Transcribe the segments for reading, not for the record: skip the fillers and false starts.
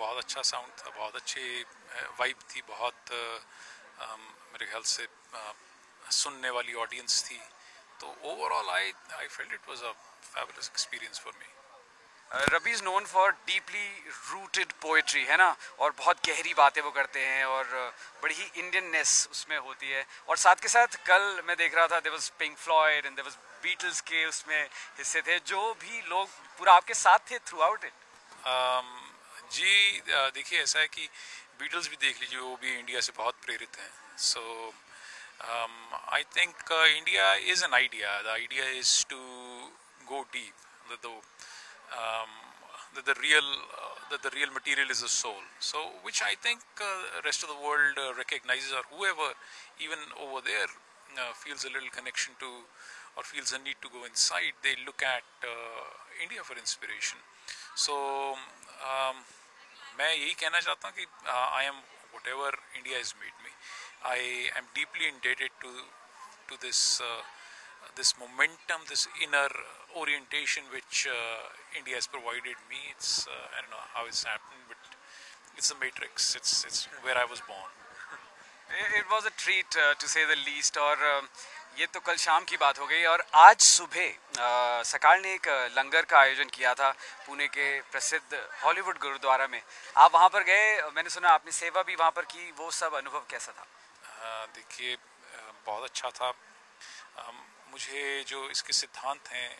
बहुत अच्छा साउंड था, बहुत अच्छी वाइब थी, बहुत मेरे ख्याल से सुनने वाली ऑडियंस थी। तो overall I felt it was a fabulous experience for me. Rabi is known for deeply rooted poetry, है ना, और बहुत गहरी बातें वो करते हैं और बड़ी ही इंडियननेस उसमें होती है। और साथ के साथ कल मैं देख रहा था there was Pink Floyd and there was Beatles के उसमें हिस्से थे, जो भी लोग पूरा आपके साथ थे थ्रू आउट इट। जी देखिए, ऐसा है कि बीटल्स भी देख लीजिए, वो भी इंडिया से बहुत प्रेरित हैं। So I think India is an idea, the idea is to go deep, that um, the real material is the soul. So, which I think rest of the world recognizes, or whoever, even over there, feels a little connection to, or feels a need to go inside. They look at India for inspiration. So, मैं यही कहना चाहता हूँ कि I am whatever India has made me. I am deeply indebted to this momentum, this inner orientation which India has provided me. It's I don't know how it's happened, but it's a matrix. It's where I was born. It was a treat to say the least. और ये तो कल शाम की बात हो गई, और आज सुबह सकाल ने एक लंगर का आयोजन किया था पुणे के प्रसिद्ध हॉलीवुड गुरुद्वारा में। आप वहाँ पर गए, मैंने सुना आपने सेवा भी वहाँ पर की, वो सब अनुभव कैसा था? देखिए, बहुत अच्छा था। मुझे जो इसके सिद्धांत हैं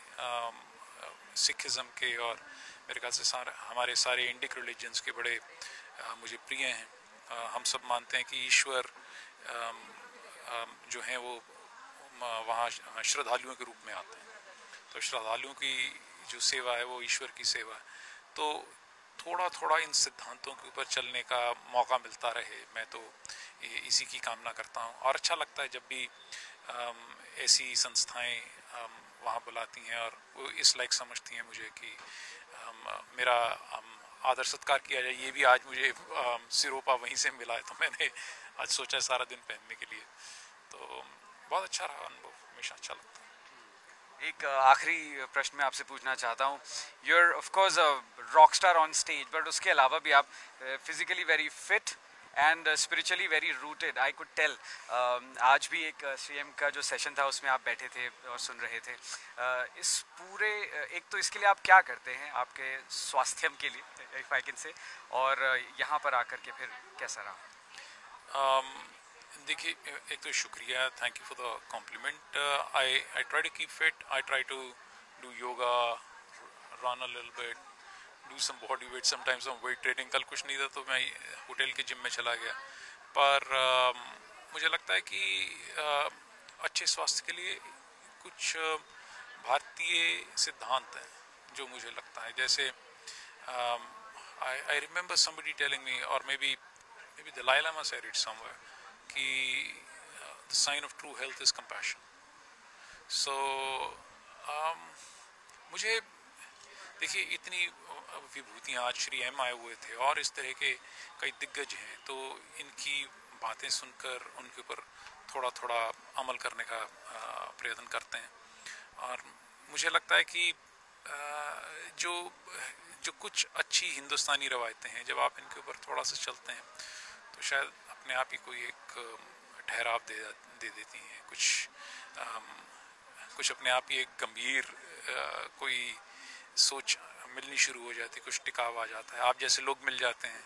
सिखिज़म के, और मेरे ख्याल से हमारे सारे इंडिक रिलीजन्स के बड़े मुझे प्रिय हैं। हम सब मानते हैं कि ईश्वर जो हैं वो वहाँ श्रद्धालुओं के रूप में आते हैं। तो श्रद्धालुओं की जो सेवा है वो ईश्वर की सेवा है। तो थोड़ा थोड़ा इन सिद्धांतों के ऊपर चलने का मौका मिलता रहे, मैं तो इसी की कामना करता हूँ। और अच्छा लगता है जब भी ऐसी संस्थाएं वहाँ बुलाती हैं और वो इस लायक समझती हैं मुझे कि मेरा आदर सत्कार किया जाए। ये भी आज मुझे सिरोपा वहीं से मिला है, तो मैंने आज सोचा सारा दिन पहनने के लिए। तो बहुत अच्छा रहा अनुभव, हमेशा अच्छा लगता है। एक आखिरी प्रश्न मैं आपसे पूछना चाहता हूँ। You are of course a rock star on stage, but उसके अलावा भी आप physically very fit and spiritually very rooted, I could tell. आज भी एक सीएम का जो सेशन था उसमें आप बैठे थे और सुन रहे थे। इस पूरे एक तो इसके लिए आप क्या करते हैं आपके स्वास्थ्य के लिए, इफ आई कैन से, और यहाँ पर आकर के फिर कैसा रहा? देखिए, एक तो शुक्रिया, thank you for the compliment. I try to keep fit, I try to do yoga, run a little bit, do some body weight, sometimes some weight training. कल कुछ नहीं था तो मैं होटल के जिम में चला गया। पर मुझे लगता है कि अच्छे स्वास्थ्य के लिए कुछ भारतीय सिद्धांत हैं जो मुझे लगता है, जैसे I remember somebody telling me, और maybe Dalai Lama said it somewhere, कि the sign of true health is compassion. So मुझे देखिए, इतनी विभूतियाँ, आज श्री एम आए हुए थे और इस तरह के कई दिग्गज हैं, तो इनकी बातें सुनकर उनके ऊपर थोड़ा थोड़ा अमल करने का प्रयत्न करते हैं। और मुझे लगता है कि जो कुछ अच्छी हिंदुस्तानी रवायतें हैं, जब आप इनके ऊपर थोड़ा सा चलते हैं तो शायद अपने आप ही कोई एक ठहराव दे देती हैं। कुछ अपने आप ही एक गंभीर कोई सोच मिलनी शुरू हो जाती है, कुछ टिकाव आ जाता है। आप जैसे लोग मिल जाते हैं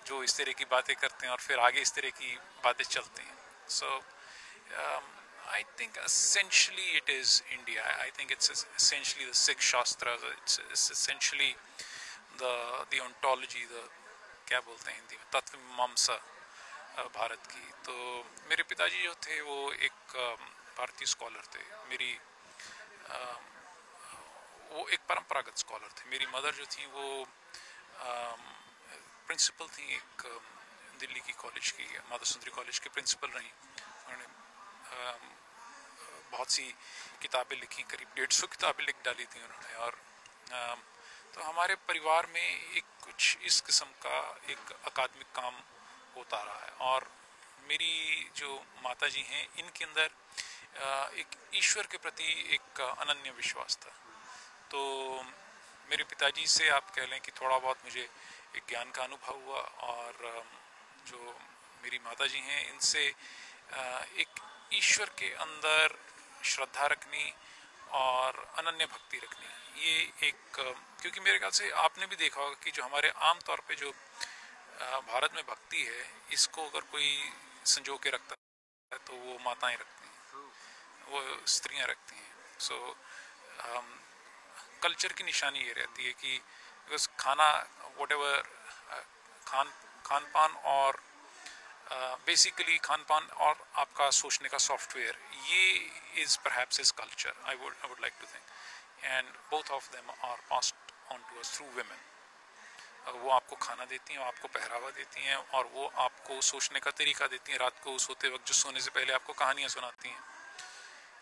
जो इस तरह की बातें करते हैं और फिर आगे इस तरह की बातें चलती हैं। सो I think essentially it is India. I think it's essentially the six shastras. It's essentially the ontology, the क्या बोलते हैं हिंदी में, तत्व मीमांसा भारत की। तो मेरे पिताजी जो थे वो एक भारतीय स्कॉलर थे। वो एक परंपरागत स्कॉलर थे। मेरी मदर जो थी वो प्रिंसिपल थी एक दिल्ली की कॉलेज की, माता सुंदरी कॉलेज के प्रिंसिपल रही। उन्होंने बहुत सी किताबें लिखी, करीब 150 किताबें लिख डाली थी उन्होंने। और तो हमारे परिवार में एक कुछ इस किस्म का एक अकादमिक काम होता रहा है। और मेरी जो माता जी हैं, इनके अंदर एक ईश्वर के प्रति एक अनन्य विश्वास था। तो मेरे पिताजी से आप कह लें कि थोड़ा बहुत मुझे एक ज्ञान का अनुभव हुआ। और जो मेरी माता जी हैं, इनसे एक ईश्वर के अंदर श्रद्धा रखनी और अनन्य भक्ति रखनी, ये एक, क्योंकि मेरे ख्याल से आपने भी देखा होगा कि जो हमारे आम तौर पे जो भारत में भक्ति है, इसको अगर कोई संजो के रखता है तो वो माताएं रखती हैं, वो स्त्रियां रखती हैं। सो कल्चर की निशानी ये रहती है कि बिकॉज खाना व्हाटएवर खान पान और बेसिकली खान पान और आपका सोचने का सॉफ्टवेयर, ये is perhaps is culture, I would like to think, and both of them are passed on to us through women. वो आपको खाना देती हैं, आपको पहरावा देती हैं, और वो आपको सोचने का तरीका देती हैं। रात को सोते वक्त जो सोने से पहले आपको कहानियाँ सुनाती हैं।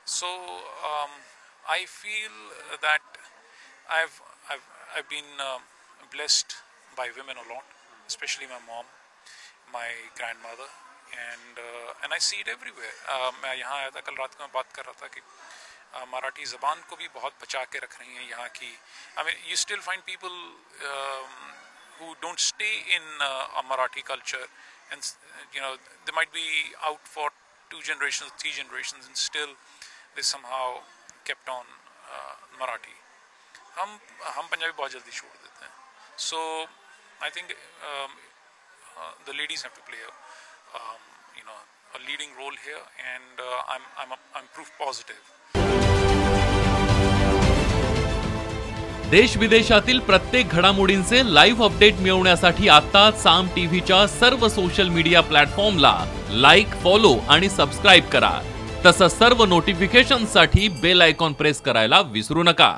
So I feel that I've been blessed by women a lot, especially my mom, my grandmother, and I see it everywhere. मैं यहाँ आया था, कल रात को मैं बात कर रहा था कि मराठी ज़बान को भी बहुत बचा के रख रही हैं यहाँ की। I mean, you still find people who don't stay in a Marathi culture, and they might be out for 2 generations, 3 generations, and still they somehow kept on Marathi. हम पंजाबी बहुत जल्दी छोड़ देते हैं। So I think the ladies have to play a leading role here, and I'm proof positive. देश विदेशातील प्रत्येक घडामोडींचे live update मिळवण्यासाठी आता साम टीव्हीच्या सर्व सोशल मीडिया प्लॅटफॉर्मला लाईक, फॉलो आणि सबस्क्राइब करा। तसंच सर्व नोटिफिकेशनसाठी बेल आयकॉन प्रेस करायला विसरू नका।